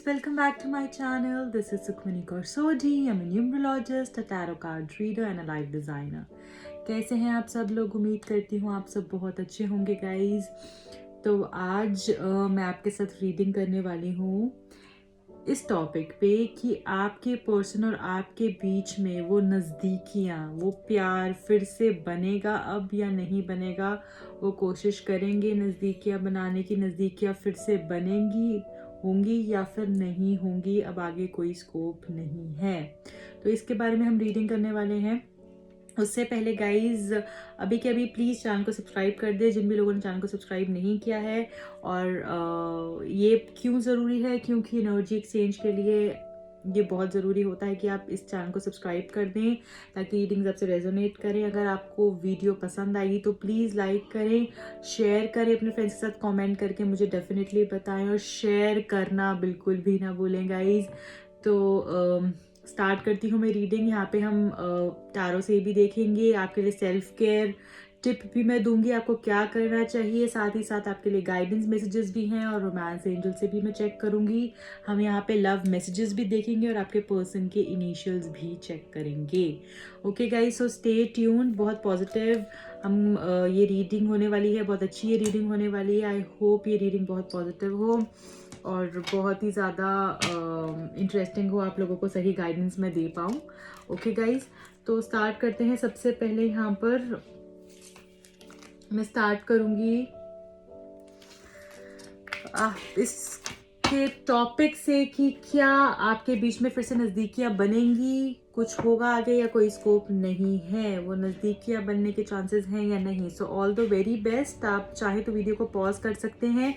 welcome back to my channel. This is Sukhmani Karsodi. I'm a numerologist, a tarot card reader and a life designer. कैसे हैं आप सब लोग? उम्मीद करती हूँ आप सब बहुत अच्छे होंगे गाइज। तो आज मैं आपके साथ रीडिंग करने वाली हूँ इस टॉपिक पे कि आपके पर्सन और आपके बीच में वो नज़दीकियाँ, वो प्यार फिर से बनेगा अब या नहीं बनेगा। वो कोशिश करेंगे नज़दीकियाँ बनाने की, नज़दीकियाँ फिर से बनेंगी, होंगी या फिर नहीं होंगी, अब आगे कोई स्कोप नहीं है। तो इसके बारे में हम रीडिंग करने वाले हैं। उससे पहले गाइज अभी के अभी प्लीज़ चैनल को सब्सक्राइब कर दे जिन भी लोगों ने चैनल को सब्सक्राइब नहीं किया है। और ये क्यों ज़रूरी है? क्योंकि एनर्जी एक्सचेंज के लिए ये बहुत ज़रूरी होता है कि आप इस चैनल को सब्सक्राइब कर दें ताकि रीडिंग्स आपसे रेजोनेट करें। अगर आपको वीडियो पसंद आई तो प्लीज़ लाइक करें, शेयर करें अपने फ्रेंड्स के साथ, कमेंट करके मुझे डेफिनेटली बताएं और शेयर करना बिल्कुल भी ना भूलें गाइज। तो स्टार्ट करती हूँ मैं रीडिंग। यहाँ पे हम टैरो से भी देखेंगे, आपके लिए सेल्फ केयर टिप भी मैं दूंगी आपको क्या करना चाहिए, साथ ही साथ आपके लिए गाइडेंस मैसेजेस भी हैं और रोमांस एंजल से भी मैं चेक करूंगी। हम यहाँ पे लव मैसेजेस भी देखेंगे और आपके पर्सन के इनिशियल्स भी चेक करेंगे। Okay guys, so stay tuned. बहुत पॉजिटिव हम ये रीडिंग होने वाली है, बहुत अच्छी ये रीडिंग होने वाली है। आई होप ये रीडिंग बहुत पॉजिटिव हो और बहुत ही ज़्यादा इंटरेस्टिंग हो, आप लोगों को सही गाइडेंस मैं दे पाऊँ। ओके गाइज, तो स्टार्ट करते हैं। सबसे पहले यहाँ पर मैं स्टार्ट करूँगी इसके टॉपिक से कि क्या आपके बीच में फिर से नज़दीकियाँ बनेंगी, कुछ होगा आगे या कोई स्कोप नहीं है, वो नज़दीकियाँ बनने के चांसेस हैं या नहीं। So all the very best. आप चाहे तो वीडियो को पॉज कर सकते हैं,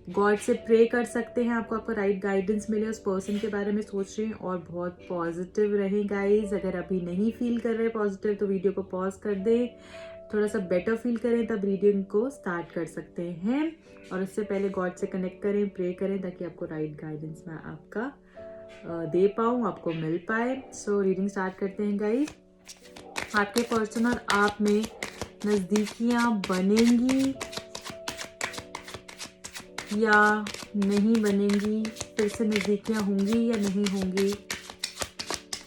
गॉड से प्रे कर सकते हैं, आपको आपका राइट गाइडेंस मिले, उस पर्सन के बारे में सोच रहे हैं और बहुत पॉजिटिव रहें गाइज। अगर अभी नहीं फील कर रहे पॉजिटिव तो वीडियो को पॉज कर दें, थोड़ा सा बेटर फील करें तब रीडिंग को स्टार्ट कर सकते हैं। और उससे पहले गॉड से कनेक्ट करें, प्रे करें ताकि आपको राइट गाइडेंस मैं आपका दे पाऊँ, आपको मिल पाए। सो रीडिंग स्टार्ट करते हैं गाइज। आपके पर्सन और आप में नज़दीकियाँ बनेंगी या नहीं बनेंगी, फिर से नज़दीकियाँ होंगी या नहीं होंगी,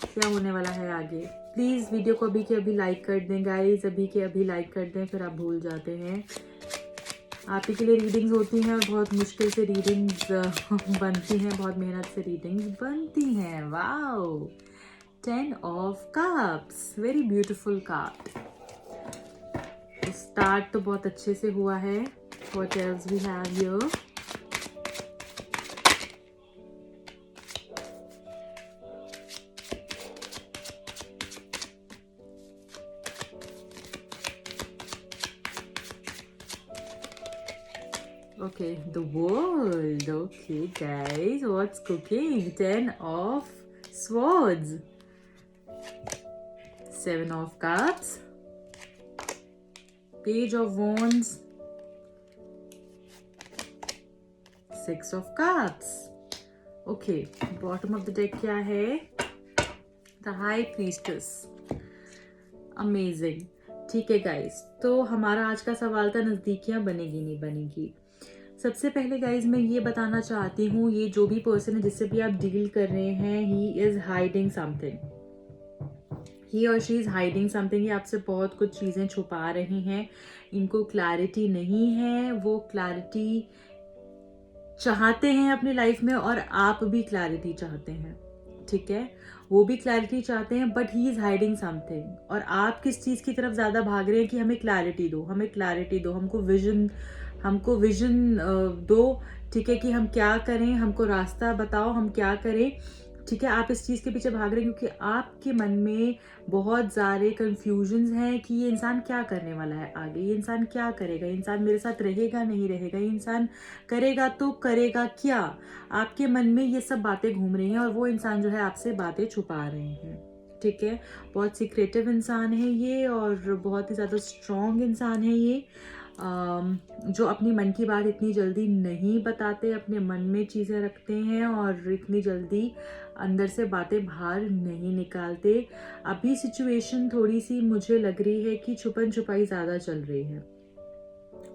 क्या होने वाला है आगे। प्लीज़ वीडियो को अभी के अभी लाइक कर दें गाइज, अभी के अभी लाइक कर दें, फिर आप भूल जाते हैं। आप ही के लिए रीडिंग्स होती हैं और बहुत मुश्किल से रीडिंग्स बनती हैं, बहुत मेहनत से रीडिंग्स बनती हैं। Wow, 10 of cups, very beautiful card. Start तो बहुत अच्छे से हुआ है। What else we have here? Okay, the world. Okay, guys, what's cooking? 10 of swords, 7 of cups, page of wands, 6 of cups. Okay, bottom of the deck क्या है? The high priestess. Amazing. ठीक है गाइज, तो हमारा आज का सवाल था नज़दीकियाँ बनेगी नहीं बनेगी। सबसे पहले गाइज मैं ये बताना चाहती हूँ, ये जो भी पर्सन है जिससे भी आप डील कर रहे हैं, ही इज़ हाइडिंग समथिंग, ही और शी इज़ हाइडिंग समथिंग। ये आपसे बहुत कुछ चीज़ें छुपा रही हैं, इनको क्लैरिटी नहीं है, वो क्लैरिटी चाहते हैं अपनी लाइफ में और आप भी क्लैरिटी चाहते हैं, ठीक है। वो भी क्लैरिटी चाहते हैं but he is hiding something. और आप किस चीज़ की तरफ ज़्यादा भाग रहे हैं कि हमें क्लैरिटी दो, हमें क्लैरिटी दो, हमको विजन दो, ठीक है, कि हम क्या करें, हमको रास्ता बताओ, हम क्या करें, ठीक है। आप इस चीज़ के पीछे भाग रहे हैं क्योंकि आपके मन में बहुत सारे कन्फ्यूजन्स हैं कि ये इंसान क्या करने वाला है आगे, ये इंसान क्या करेगा, ये इंसान मेरे साथ रहेगा नहीं रहेगा, ये इंसान करेगा तो करेगा क्या। आपके मन में ये सब बातें घूम रही हैं और वो इंसान जो है आपसे बातें छुपा रहे हैं, ठीक है। बहुत सीक्रेटिव इंसान है ये और बहुत ही ज़्यादा स्ट्रॉन्ग इंसान है ये, जो अपनी मन की बात इतनी जल्दी नहीं बताते, अपने मन में चीज़ें रखते हैं और इतनी जल्दी अंदर से बातें बाहर नहीं निकालते। अभी सिचुएशन थोड़ी सी मुझे लग रही है कि छुपन छुपाई ज़्यादा चल रही है।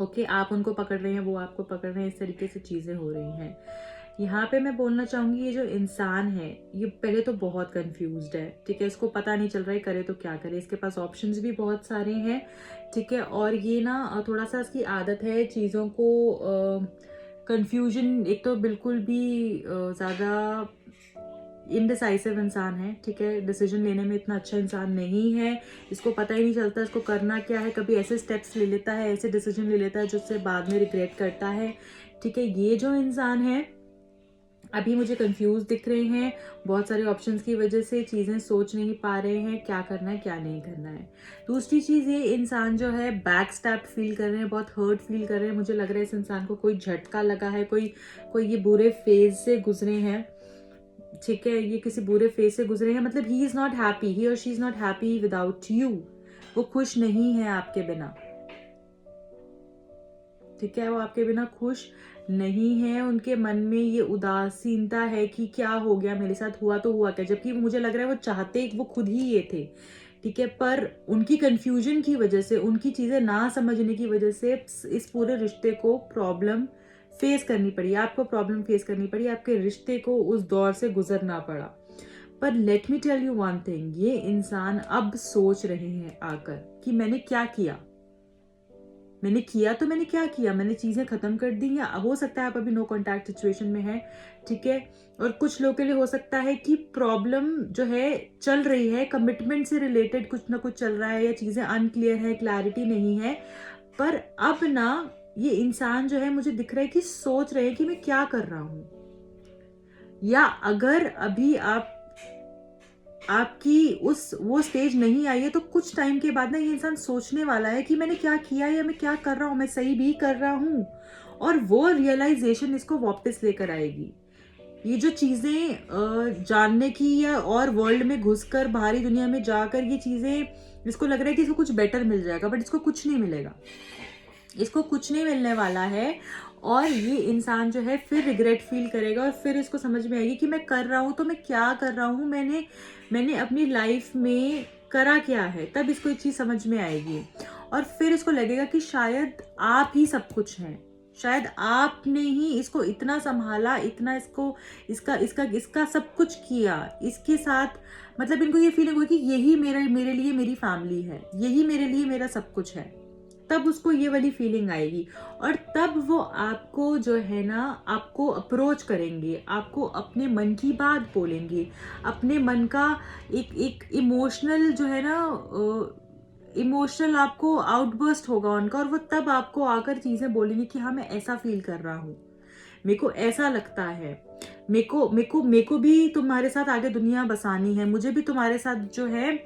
ओके, आप उनको पकड़ रहे हैं, वो आपको पकड़ रहे हैं, इस तरीके से चीज़ें हो रही हैं। यहाँ पे मैं बोलना चाहूँगी ये जो इंसान है ये पहले तो बहुत कंफ्यूज्ड है, ठीक है, इसको पता नहीं चल रहा है करे तो क्या करे, इसके पास ऑप्शंस भी बहुत सारे हैं, ठीक है, और ये ना थोड़ा सा इसकी आदत है चीज़ों को कंफ्यूजन, एक तो बिल्कुल भी ज़्यादा इनडिसाइसिव इंसान है, ठीक है, डिसीजन लेने में इतना अच्छा इंसान नहीं है, इसको पता ही नहीं चलता इसको करना क्या है, कभी ऐसे स्टेप्स ले लेता है, ऐसे डिसीजन ले लेता है जो उससे बाद में रिग्रेट करता है, ठीक है, ये जो इंसान है अभी मुझे कंफ्यूज दिख रहे हैं, बहुत सारे ऑप्शंस की वजह से चीज़ें सोच नहीं पा रहे हैं क्या करना है क्या नहीं करना है। दूसरी चीज़ ये इंसान जो है बैक स्टैप फील कर रहे हैं, बहुत हर्ट फील कर रहे हैं, मुझे लग रहा है इस इंसान को कोई झटका लगा है, कोई ये बुरे फेज से गुजरे हैं, ठीक है, ये किसी बुरे फेज से गुजरे हैं, मतलब ही इज़ नॉट हैप्पी, ही और she is not happy without you, वो खुश नहीं है आपके बिना, ठीक है, वो आपके बिना खुश नहीं है, उनके मन में ये उदासीनता है कि क्या हो गया मेरे साथ, हुआ तो हुआ क्या, जबकि मुझे लग रहा है वो चाहते वो खुद ही ये थे, ठीक है, पर उनकी कंफ्यूजन की वजह से, उनकी चीज़ें ना समझने की वजह से इस पूरे रिश्ते को प्रॉब्लम फेस करनी पड़ी, आपको प्रॉब्लम फेस करनी पड़ी, आपके रिश्ते को उस दौर से गुजरना पड़ा। पर let me tell you one thing, ये इंसान अब सोच रहे हैं आकर कि मैंने क्या किया, मैंने क्या किया, मैंने चीज़ें ख़त्म कर दी, या हो सकता है आप अभी नो कॉन्टैक्ट सिचुएशन में है, ठीक है, और कुछ लोगों के लिए हो सकता है कि प्रॉब्लम जो है चल रही है, कमिटमेंट से रिलेटेड कुछ ना कुछ चल रहा है, या चीज़ें अनक्लियर है, क्लैरिटी नहीं है, पर अब ना ये इंसान जो है मुझे दिख रहा है कि सोच रहे हैं कि मैं क्या कर रहा हूँ, या अगर अभी आपकी वो स्टेज नहीं आई है तो कुछ टाइम के बाद ना ये इंसान सोचने वाला है कि मैंने क्या किया या मैं क्या कर रहा हूँ, मैं सही भी कर रहा हूँ, और वो रियलाइजेशन इसको वापस लेकर आएगी। ये जो चीज़ें जानने की, या और वर्ल्ड में घुसकर बाहरी दुनिया में जाकर ये चीज़ें, इसको लग रहा है कि इसको कुछ बेटर मिल जाएगा, बट इसको कुछ नहीं मिलेगा, इसको कुछ नहीं मिलने वाला है, और ये इंसान जो है फिर रिग्रेट फील करेगा, और फिर इसको समझ में आएगी कि मैं कर रहा हूँ तो मैं क्या कर रहा हूँ, मैंने अपनी लाइफ में करा क्या है, तब इसको एक चीज़ समझ में आएगी, और फिर इसको लगेगा कि शायद आप ही सब कुछ हैं, शायद आपने ही इसको इतना संभाला, इतना इसका सब कुछ किया, इसके साथ, मतलब इनको ये फीलिंग हुई कि यही मेरे लिए मेरी फैमिली है, यही मेरे लिए मेरा सब कुछ है, तब उसको ये वाली फीलिंग आएगी, और तब वो आपको जो है ना, आपको अप्रोच करेंगे, आपको अपने मन की बात बोलेंगे, अपने मन का एक इमोशनल जो है ना, इमोशनल आपको आउटबर्स्ट होगा उनका, और वो तब आपको आकर चीज़ें बोलेंगे कि हाँ मैं ऐसा फील कर रहा हूँ, मेरे को ऐसा लगता है, मेरे को भी तुम्हारे साथ आगे दुनिया बसानी है, मुझे भी तुम्हारे साथ जो है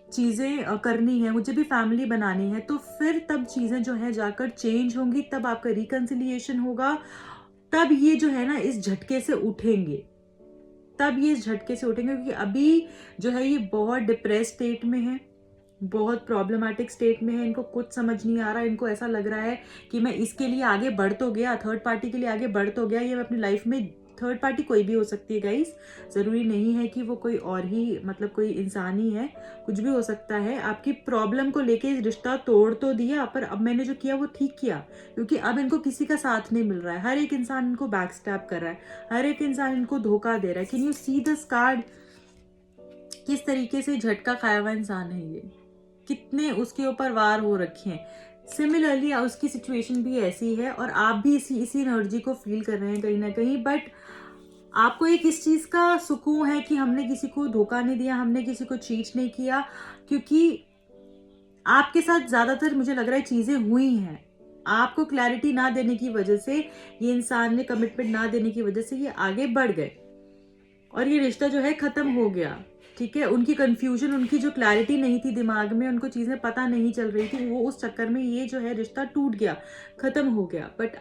चीज़ें करनी है, मुझे भी फैमिली बनानी है, तो फिर तब चीज़ें जो है जाकर चेंज होंगी, तब आपका रिकन्सिलिएशन होगा, तब ये जो है ना इस झटके से उठेंगे, क्योंकि अभी जो है ये बहुत डिप्रेस स्टेट में है, बहुत प्रॉब्लमेटिक स्टेट में है, इनको कुछ समझ नहीं आ रहा, इनको ऐसा लग रहा है कि मैं इसके लिए आगे बढ़ तो गया, थर्ड पार्टी के लिए आगे बढ़ तो गया, ये मैं अपनी लाइफ में, थर्ड पार्टी कोई भी हो सकती है गाइस, ज़रूरी नहीं है कि वो कोई और ही, मतलब कोई इंसान ही है, कुछ भी हो सकता है, आपकी प्रॉब्लम को लेके रिश्ता तोड़ तो दिया, पर अब मैंने जो किया वो ठीक किया, क्योंकि अब इनको किसी का साथ नहीं मिल रहा है, हर एक इंसान इनको बैक स्टैप कर रहा है, हर एक इंसान इनको धोखा दे रहा है। Can you see this card, किस तरीके से झटका खाया हुआ इंसान है ये, कितने उसके ऊपर वार हो रखे हैं। सिमिलरली उसकी सिचुएशन भी ऐसी है, और आप भी इसी एनर्जी को फील कर रहे हैं कहीं ना कहीं, बट आपको एक इस चीज़ का सुकून है कि हमने किसी को धोखा नहीं दिया, हमने किसी को चीट नहीं किया, क्योंकि आपके साथ ज़्यादातर मुझे लग रहा है चीज़ें हुई हैं, आपको क्लैरिटी ना देने की वजह से, ये इंसान ने कमिटमेंट ना देने की वजह से ये आगे बढ़ गए, और ये रिश्ता जो है ख़त्म हो गया, ठीक है, उनकी कंफ्यूजन, उनकी जो क्लैरिटी नहीं थी दिमाग में, उनको चीज़ें पता नहीं चल रही थी, वो उस चक्कर में ये जो है रिश्ता टूट गया, ख़त्म हो गया, बट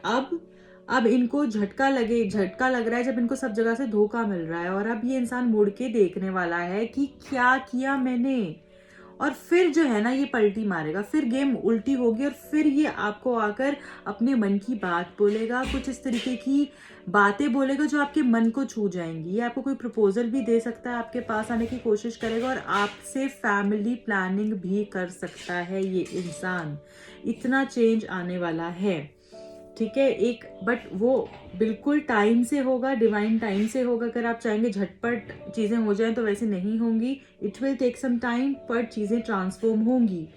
अब इनको झटका लग रहा है, जब इनको सब जगह से धोखा मिल रहा है, और अब ये इंसान मुड़ के देखने वाला है कि क्या किया मैंने, और फिर जो है ना ये पलटी मारेगा, फिर गेम उल्टी होगी, और फिर ये आपको आकर अपने मन की बात बोलेगा, कुछ इस तरीके की बातें बोलेगा जो आपके मन को छू जाएंगी, ये आपको कोई प्रपोजल भी दे सकता है, आपके पास आने की कोशिश करेगा, और आपसे फैमिली प्लानिंग भी कर सकता है ये इंसान, इतना चेंज आने वाला है, ठीक है। एक बट वो बिल्कुल टाइम से होगा, डिवाइन टाइम से होगा। अगर आप चाहेंगे झटपट चीज़ें हो जाएं तो वैसे नहीं होंगी। It will take some time, पर चीज़ें ट्रांसफॉर्म होंगी,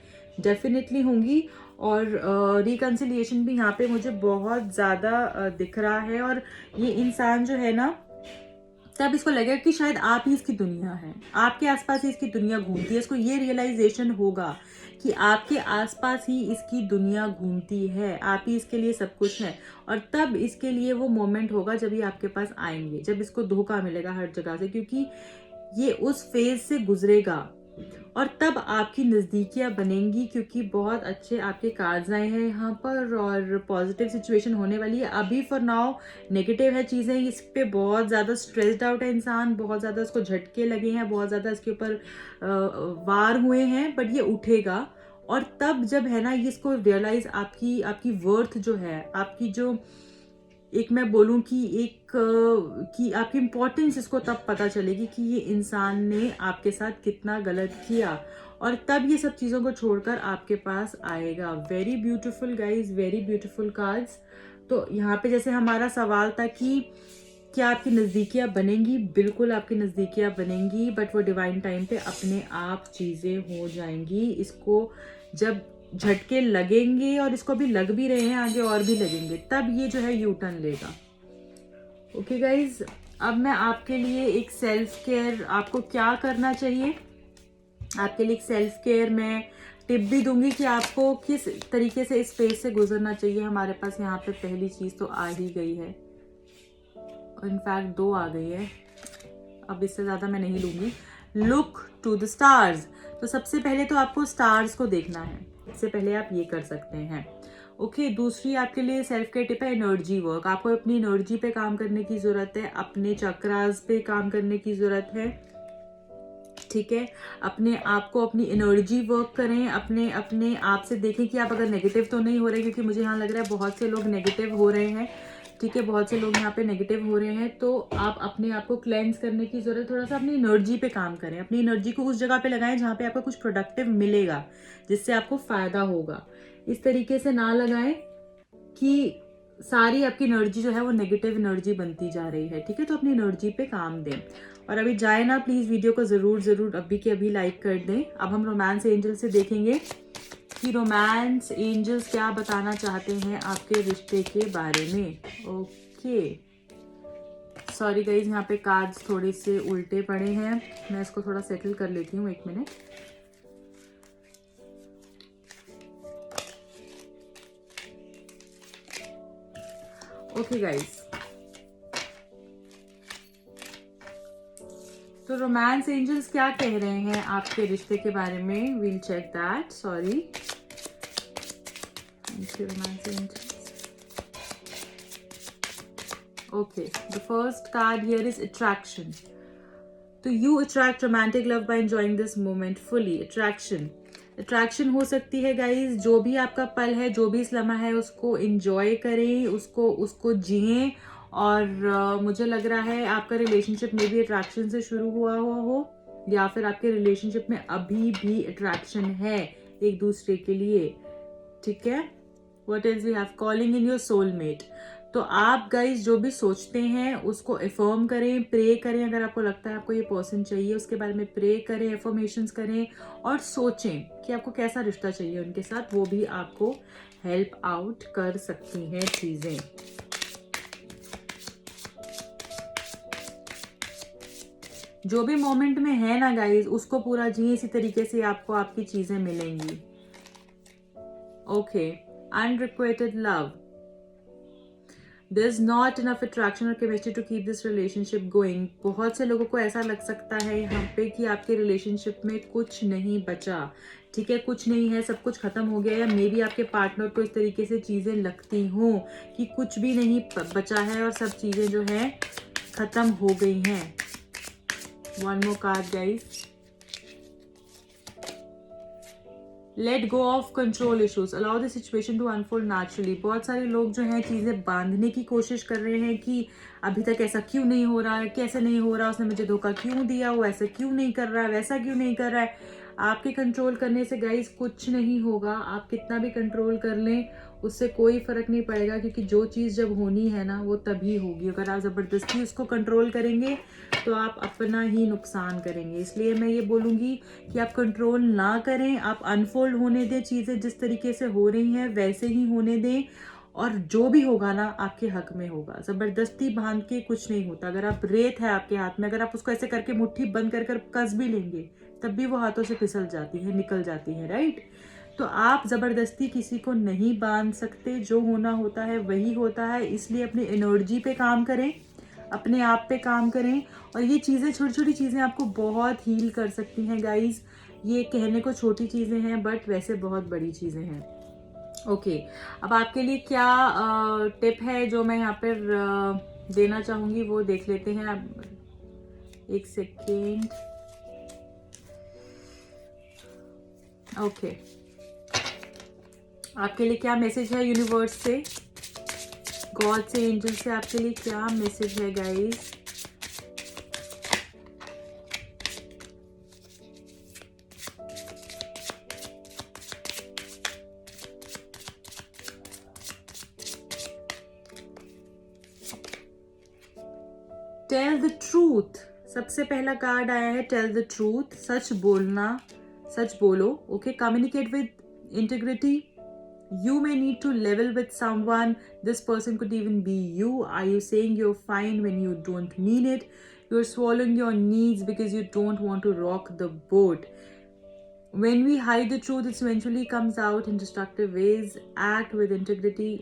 डेफिनेटली होंगी। और रिकन्सिलिएशन भी यहाँ पे मुझे बहुत ज़्यादा दिख रहा है। और ये इंसान जो है ना, तब इसको लगेगा कि शायद आप ही इसकी दुनिया है, आपके आसपास ही इसकी दुनिया घूमती है। इसको ये रियलाइजेशन होगा कि आपके आसपास ही इसकी दुनिया घूमती है, आप ही इसके लिए सब कुछ है। और तब इसके लिए वो मोमेंट होगा जब ये आपके पास आएंगे, जब इसको धोखा मिलेगा हर जगह से, क्योंकि ये उस फेज से गुजरेगा। और तब आपकी नज़दीकियाँ बनेंगी, क्योंकि बहुत अच्छे आपके कार्ड्स आए हैं यहाँ पर और पॉजिटिव सिचुएशन होने वाली है। अभी फॉर नाउ नेगेटिव है चीज़ें, इस पे बहुत ज़्यादा स्ट्रेस्ड आउट है इंसान, बहुत ज़्यादा उसको झटके लगे हैं, बहुत ज़्यादा इसके ऊपर वार हुए हैं। बट ये उठेगा। और तब जब है ना, ये इसको रियलाइज आपकी वर्थ जो है, आपकी जो एक मैं बोलूं कि आपकी इम्पोर्टेंस इसको तब पता चलेगी कि ये इंसान ने आपके साथ कितना गलत किया। और तब ये सब चीज़ों को छोड़कर आपके पास आएगा। Very beautiful guys, very beautiful cards. तो यहाँ पे जैसे हमारा सवाल था कि क्या आपकी नज़दीकियाँ बनेंगी, बिल्कुल आपकी नज़दीकियाँ बनेंगी, बट वो डिवाइन टाइम पे अपने आप चीज़ें हो जाएंगी। इसको जब झटके लगेंगे, और इसको भी लग भी रहे हैं, आगे और भी लगेंगे, तब ये जो है यू टर्न लेगा। ओके गाइज, अब मैं आपके लिए एक सेल्फ केयर, आपको क्या करना चाहिए, आपके लिए एक सेल्फ केयर मैं टिप भी दूंगी कि आपको किस तरीके से इस फेज से गुजरना चाहिए। हमारे पास यहाँ पे पहली चीज़ तो आ ही गई है, इनफैक्ट 2 आ गई है, अब इससे ज़्यादा मैं नहीं लूँगी। Look to the stars. तो सबसे पहले तो आपको स्टार्स को देखना है, इससे पहले आप ये कर सकते हैं। ओके, दूसरी आपके लिए सेल्फ केयर टिप है एनर्जी वर्क। आपको अपनी एनर्जी पे काम करने की ज़रूरत है, अपने चक्रास पे काम करने की ज़रूरत है। ठीक है, अपने आप को, अपनी एनर्जी वर्क करें, अपने आप से देखें कि आप अगर नेगेटिव तो नहीं हो रहे, क्योंकि मुझे यहाँ लग रहा है बहुत से लोग नेगेटिव हो रहे हैं। ठीक है, बहुत से लोग यहाँ पे नेगेटिव हो रहे हैं। तो आप अपने आप को क्लेंस करने की जरूरत, थोड़ा सा अपनी एनर्जी पे काम करें, अपनी एनर्जी को उस जगह पे लगाएं जहाँ पे आपको कुछ प्रोडक्टिव मिलेगा, जिससे आपको फायदा होगा। इस तरीके से ना लगाएं कि सारी आपकी एनर्जी जो है वो नेगेटिव एनर्जी बनती जा रही है। ठीक है, तो अपनी एनर्जी पे काम दें। और अभी जाए ना, प्लीज़ वीडियो को ज़रूर अभी के अभी लाइक कर दें। अब हम रोमांस एंजल से देखेंगे कि रोमांस एंजल्स क्या बताना चाहते हैं आपके रिश्ते के बारे में। ओके, सॉरी गाइज, यहाँ पे कार्ड्स थोड़े से उल्टे पड़े हैं, मैं इसको थोड़ा सेटल कर लेती हूँ, 1 मिनट। ओके गाइज, तो रोमांस एंजल्स क्या कह रहे हैं आपके रिश्ते के बारे में, we'll check that. Sorry, romance angels. Okay, the first card here is attraction. तो you attract romantic love by enjoying this moment fully. Attraction हो सकती है गाइज, जो भी आपका पल है, जो भी इस लम्हा है, उसको एंजॉय करें, उसको जिएं। और मुझे लग रहा है आपका रिलेशनशिप में भी अट्रैक्शन से शुरू हुआ हो, या फिर आपके रिलेशनशिप में अभी भी अट्रैक्शन है एक दूसरे के लिए। ठीक है, what else we have, calling in your soulmate. तो आप गाइज जो भी सोचते हैं उसको एफर्म करें, प्रे करें। अगर आपको लगता है आपको ये पर्सन चाहिए, उसके बारे में प्रे करें, एफर्मेशंस करें, और सोचें कि आपको कैसा रिश्ता चाहिए उनके साथ। वो भी आपको हेल्प आउट कर सकती हैं चीज़ें। जो भी मोमेंट में है ना गाइज, उसको पूरा जिए, इसी तरीके से आपको आपकी चीज़ें मिलेंगी। Okay, unrequited love. There's not enough attraction or chemistry to keep this relationship going. बहुत से लोगों को ऐसा लग सकता है यहाँ पे कि आपके रिलेशनशिप में कुछ नहीं बचा। ठीक है, कुछ नहीं है, सब कुछ खत्म हो गया, या मे बी आपके पार्टनर को इस तरीके से चीज़ें लगती हों कि कुछ भी नहीं बचा है और सब चीज़ें जो है खत्म हो गई हैं। One more card guys. Let go of control issues, allow the situation to unfold naturally. बहुत सारे लोग जो हैं चीज़ें बांधने की कोशिश कर रहे हैं कि अभी तक ऐसा क्यों नहीं हो रहा है, कैसे नहीं हो रहा, उसने मुझे धोखा क्यों दिया, वो ऐसा क्यों नहीं कर रहा है, वैसा क्यों नहीं कर रहा है। आपके कंट्रोल करने से गाइस कुछ नहीं होगा, आप कितना भी कंट्रोल कर लें उससे कोई फर्क नहीं पड़ेगा, क्योंकि जो चीज़ जब होनी है ना वो तभी होगी। अगर आप ज़बरदस्ती उसको कंट्रोल करेंगे तो आप अपना ही नुकसान करेंगे। इसलिए मैं ये बोलूँगी कि आप कंट्रोल ना करें, आप अनफोल्ड होने दें, चीज़ें जिस तरीके से हो रही हैं वैसे ही होने दें, और जो भी होगा ना आपके हक में होगा। ज़बरदस्ती बांध के कुछ नहीं होता। अगर आप रेत है आपके हाथ में, अगर आप उसको ऐसे करके मुट्ठी बंद कर कस भी लेंगे तब भी वो हाथों से फिसल जाती है, निकल जाती है, राइट। तो आप ज़बरदस्ती किसी को नहीं बांध सकते, जो होना होता है वही होता है। इसलिए अपनी एनर्जी पे काम करें, अपने आप पे काम करें, और ये चीज़ें, छोटी छोटी चीज़ें आपको बहुत हील कर सकती हैं गाइज। ये कहने को छोटी चीज़ें हैं बट वैसे बहुत बड़ी चीज़ें हैं। ओके, अब आपके लिए क्या टिप है जो मैं यहाँ पर देना चाहूँगी वो देख लेते हैं। अब एक सेकेंड। ओके, आपके लिए क्या मैसेज है यूनिवर्स से, गॉड से, एंजल से, आपके लिए क्या मैसेज है गाइस? टेल द ट्रूथ, सबसे पहला कार्ड आया है टेल द ट्रूथ, सच बोलना, सच बोलो। Okay, communicate with integrity. You may need to level with someone. This person could even be you. Are you saying you're fine when you don't mean it? You're swallowing your needs because you don't want to rock the boat. When we hide the truth, it eventually comes out in destructive ways. Act with integrity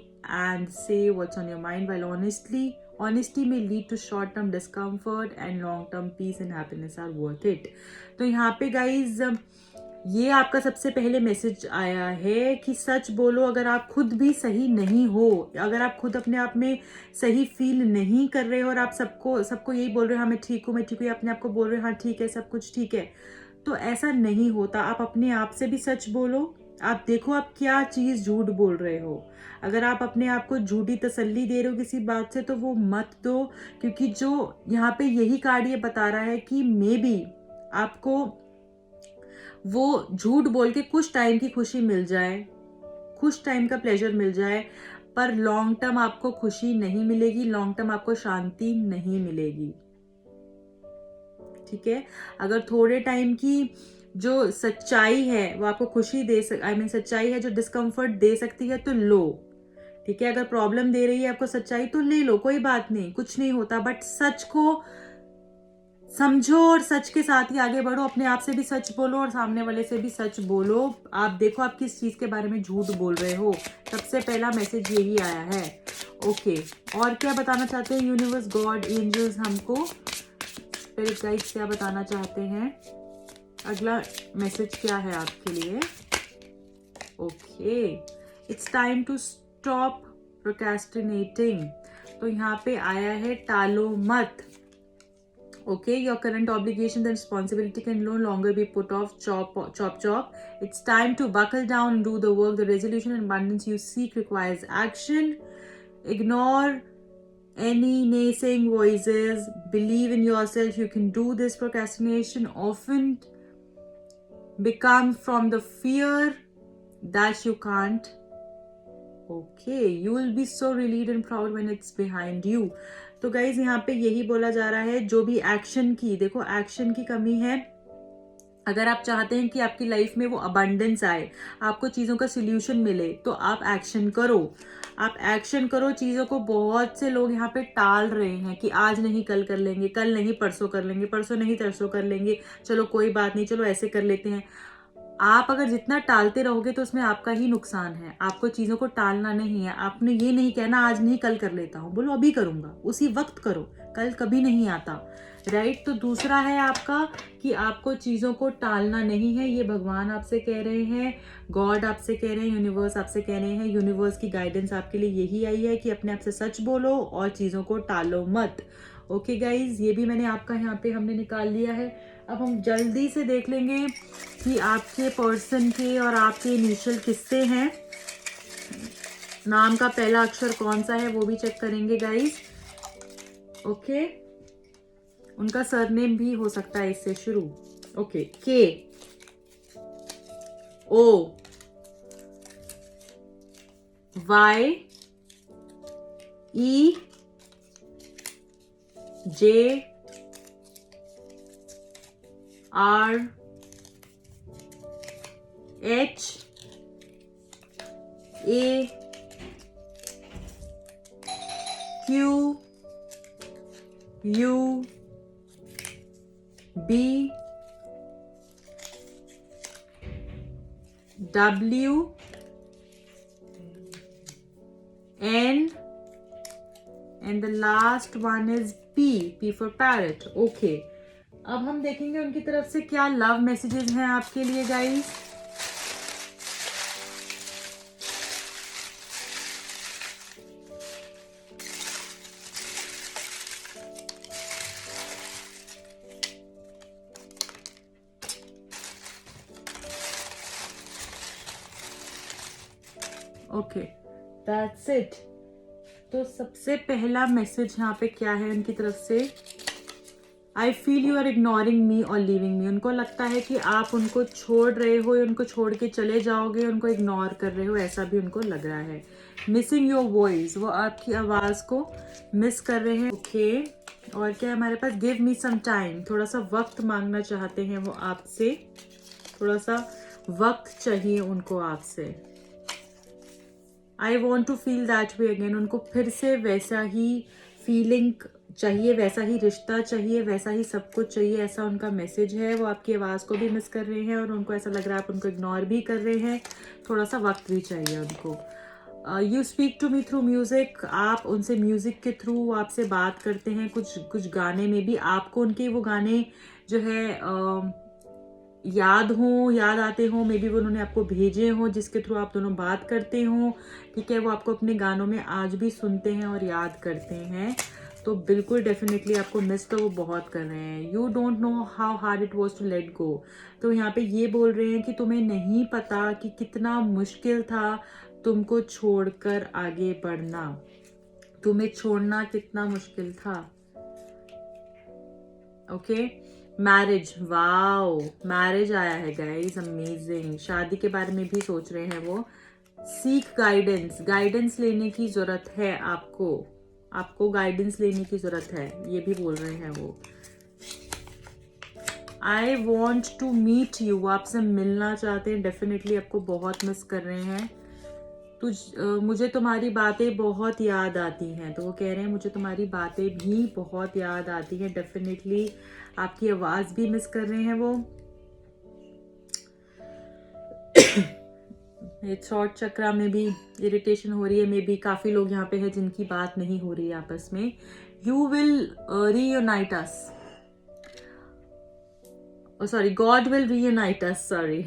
and say what's on your mind, while honesty may lead to short-term discomfort and long-term peace and happiness are worth it. तो यहाँ पे guys ये आपका सबसे पहले message आया है कि सच बोलो। अगर आप खुद भी सही नहीं हो, अगर आप खुद अपने आप में सही फील नहीं कर रहे हो और आप सबको यही बोल रहे हो हाँ मैं ठीक हूँ, मैं ठीक हूँ, या अपने आप को बोल रहे हो हाँ ठीक है, सब कुछ ठीक है, तो ऐसा नहीं होता। आप अपने आप से भी सच बोलो। आप देखो आप क्या चीज़ झूठ बोल रहे हो। अगर आप अपने आप को झूठी तसल्ली दे रहे हो किसी बात से तो वो मत दो, क्योंकि जो यहाँ पे यही कार्ड ये बता रहा है कि मे बी आपको वो झूठ बोल के कुछ टाइम की खुशी मिल जाए, कुछ टाइम का प्लेजर मिल जाए, पर लॉन्ग टर्म आपको खुशी नहीं मिलेगी, लॉन्ग टर्म आपको शांति नहीं मिलेगी। ठीक है, अगर थोड़े टाइम की जो सच्चाई है वो आपको खुशी दे सच्चाई है जो डिस्कम्फर्ट दे सकती है तो लो। ठीक है, अगर प्रॉब्लम दे रही है आपको सच्चाई तो ले लो, कोई बात नहीं, कुछ नहीं होता। बट सच को समझो और सच के साथ ही आगे बढ़ो। अपने आप से भी सच बोलो और सामने वाले से भी सच बोलो। आप देखो आप किस चीज के बारे में झूठ बोल रहे हो। सबसे पहला मैसेज यही आया है। ओके, और क्या बताना चाहते हैं यूनिवर्स, गॉड, एंजल्स हमको, स्पिरिट गाइड्स क्या बताना चाहते हैं? अगला मैसेज क्या है आपके लिए? Okay, it's time to stop procrastinating. तो यहाँ पे आया है टालो मत। Okay, your current obligations and responsibility can no longer be put off. Chop. It's time to buckle down and do the work. The resolution and abundance you seek requires action. Ignore any naysaying voices. Believe in yourself. You can do this. Procrastination often becomes from the fear that you can't. Okay, you will be so relieved and proud when it's behind you. तो guys यहाँ पे यही बोला जा रहा है, जो भी एक्शन की, देखो एक्शन की कमी है। अगर आप चाहते हैं कि आपकी लाइफ में वो अबंडेंस आए, आपको चीज़ों का सोल्यूशन मिले, तो आप एक्शन करो। आप एक्शन करो चीज़ों को। बहुत से लोग यहाँ पे टाल रहे हैं कि आज नहीं कल कर लेंगे, कल नहीं परसों कर लेंगे, परसों नहीं तरसों कर लेंगे, चलो कोई बात नहीं, चलो ऐसे कर लेते हैं। आप अगर जितना टालते रहोगे तो उसमें आपका ही नुकसान है। आपको चीज़ों को टालना नहीं है। आपने ये नहीं कहना आज नहीं कल कर लेता हूँ, बोलो अभी करूँगा, उसी वक्त करो, कल कभी नहीं आता, राइट। तो दूसरा है आपका कि आपको चीज़ों को टालना नहीं है। ये भगवान आपसे कह रहे हैं, गॉड आपसे कह रहे हैं, यूनिवर्स आपसे कह रहे हैं। यूनिवर्स की गाइडेंस आपके लिए यही आई है कि अपने आप से सच बोलो और चीज़ों को टालो मत। ओके गाइज, ये भी मैंने आपका यहाँ पे हमने निकाल लिया है। अब हम जल्दी से देख लेंगे कि आपके पर्सन के और आपके इनिशियल किससे हैं, नाम का पहला अक्षर कौन सा है वो भी चेक करेंगे गाइज। ओके, उनका सरनेम भी हो सकता है इससे शुरू। ओके, के, O Y E J R H A Q U B W N and the last one is P for parrot. Okay. अब हम देखेंगे उनकी तरफ से क्या लव मैसेजेस हैं आपके लिए गाइस. Okay, that's it. तो सबसे पहला मैसेज यहाँ पे क्या है उनकी तरफ से. I feel you are ignoring me और लीविंग मी. उनको लगता है कि आप उनको छोड़ रहे हो, उनको छोड़ के चले जाओगे, उनको इग्नोर कर रहे हो, ऐसा भी उनको लग रहा है. मिसिंग योर वॉइस, वो आपकी आवाज़ को मिस कर रहे हैं. ओके, और क्या हमारे पास. गिव मी सम टाइम, थोड़ा सा वक्त मांगना चाहते हैं वो आपसे, थोड़ा सा वक्त चाहिए उनको आपसे. I want to feel that way again, उनको फिर से वैसा ही फीलिंग चाहिए, वैसा ही रिश्ता चाहिए, वैसा ही सब कुछ चाहिए, ऐसा उनका मैसेज है. वो आपकी आवाज़ को भी मिस कर रहे हैं और उनको ऐसा लग रहा है आप उनको इग्नोर भी कर रहे हैं. थोड़ा सा वक्त भी चाहिए उनको. You speak to me through music, आप उनसे म्यूज़िक के थ्रू आपसे बात करते हैं. कुछ गाने में भी आपको उनके वो गाने जो है याद आते हो, मे बी वो उन्होंने आपको भेजे हो जिसके थ्रू आप दोनों बात करते हो. ठीक है, वो आपको अपने गानों में आज भी सुनते हैं और याद करते हैं. तो बिल्कुल डेफिनेटली आपको मिस तो वो बहुत कर रहे हैं. You don't know how hard it was to let go. तो यहाँ पे ये बोल रहे हैं कि तुम्हें नहीं पता कि कितना मुश्किल था तुमको छोड़कर आगे बढ़ना. तुम्हें छोड़ना कितना मुश्किल था. ओके, मैरिज, वाओ, मैरिज आया है गाइस, अमेजिंग. शादी के बारे में भी सोच रहे हैं वो. सीक गाइडेंस, गाइडेंस लेने की जरूरत है आपको गाइडेंस लेने की जरूरत है, ये भी बोल रहे हैं वो. I want to meet you, आपसे मिलना चाहते हैं, डेफिनेटली आपको बहुत मिस कर रहे हैं. मुझे तुम्हारी बातें बहुत याद आती हैं. तो वो कह रहे हैं मुझे तुम्हारी बातें भी बहुत याद आती हैं. डेफिनेटली आपकी आवाज़ भी मिस कर रहे हैं वो. ये थ्रॉट चक्रा में भी इरिटेशन हो रही है. मे बी काफ़ी लोग यहाँ पे हैं जिनकी बात नहीं हो रही है आपस में. You will reunite us, sorry, God will reunite us, sorry,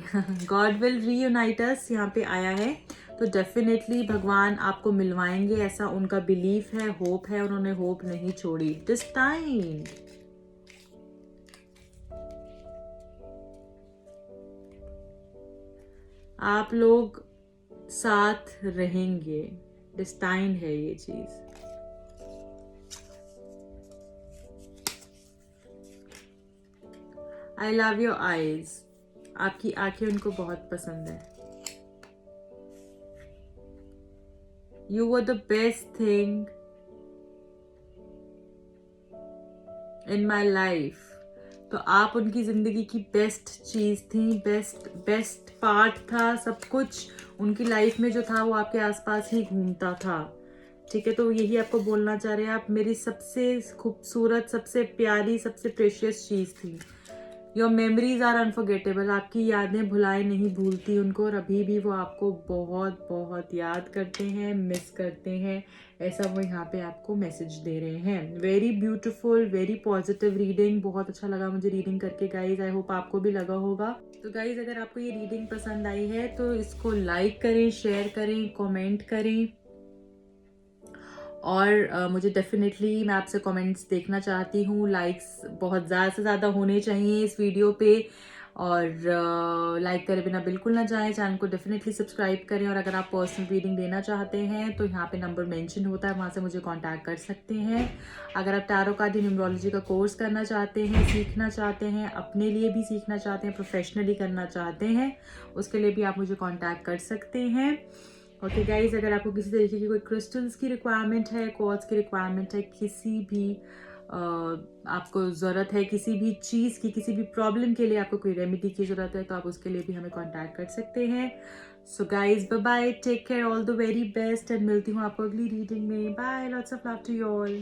God will reunite us यहाँ पे आया है. तो डेफिनेटली भगवान आपको मिलवाएंगे, ऐसा उनका बिलीफ है, होप है. उन्होंने होप नहीं छोड़ी दिस टाइम. आप लोग साथ रहेंगे, डिस्टाइन है ये चीज. आई लव योर आईज, आपकी आंखें उनको बहुत पसंद है. You were the best thing in my life. तो आप उनकी जिंदगी की बेस्ट चीज थी, बेस्ट पार्ट था. सब कुछ उनकी लाइफ में जो था वो आपके आसपास ही घूमता था. ठीक है, तो यही आपको बोलना चाह रहे हैं, आप मेरी सबसे खूबसूरत, सबसे प्यारी, सबसे प्रेशियस चीज थी. योर मेमोरीज आर अनफॉरगेटेबल, आपकी यादें भुलाए नहीं भूलती उनको, और अभी भी वो आपको बहुत बहुत याद करते हैं, मिस करते हैं. ऐसा वो यहाँ पे आपको मैसेज दे रहे हैं. Very beautiful, very positive reading. बहुत अच्छा लगा मुझे रीडिंग करके गाइज. आई होप आपको भी लगा होगा. तो गाइज अगर आपको ये रीडिंग पसंद आई है तो इसको लाइक करें, शेयर करें, कमेंट करें. और मुझे डेफिनेटली, मैं आपसे कमेंट्स देखना चाहती हूँ. लाइक्स बहुत ज़्यादा से ज़्यादा होने चाहिए इस वीडियो पे. और लाइक करे बिना बिल्कुल ना जाएं, चैनल को डेफिनेटली सब्सक्राइब करें। और अगर आप पर्सनल रीडिंग देना चाहते हैं तो यहाँ पे नंबर मेंशन होता है, वहाँ से मुझे कांटेक्ट कर सकते हैं। अगर आप टैरो कार्ड न्यूमरोलॉजी का कोर्स करना चाहते हैं, सीखना चाहते हैं, अपने लिए भी सीखना चाहते हैं, प्रोफेशनली करना चाहते हैं, उसके लिए भी आप मुझे कांटेक्ट कर सकते हैं। ओके गाइज, अगर आपको किसी तरीके की कोई क्रिस्टल्स की रिक्वायरमेंट है, क्वार्ट्ज की रिक्वायरमेंट है, किसी भी आपको ज़रूरत है, किसी भी चीज़ की, किसी भी प्रॉब्लम के लिए आपको कोई रेमेडी की ज़रूरत है, तो आप उसके लिए भी हमें कांटेक्ट कर सकते हैं। So guys bye bye, take care, all the very best, and मिलती हूँ आपको अगली रीडिंग में। Bye, lots of love to you all.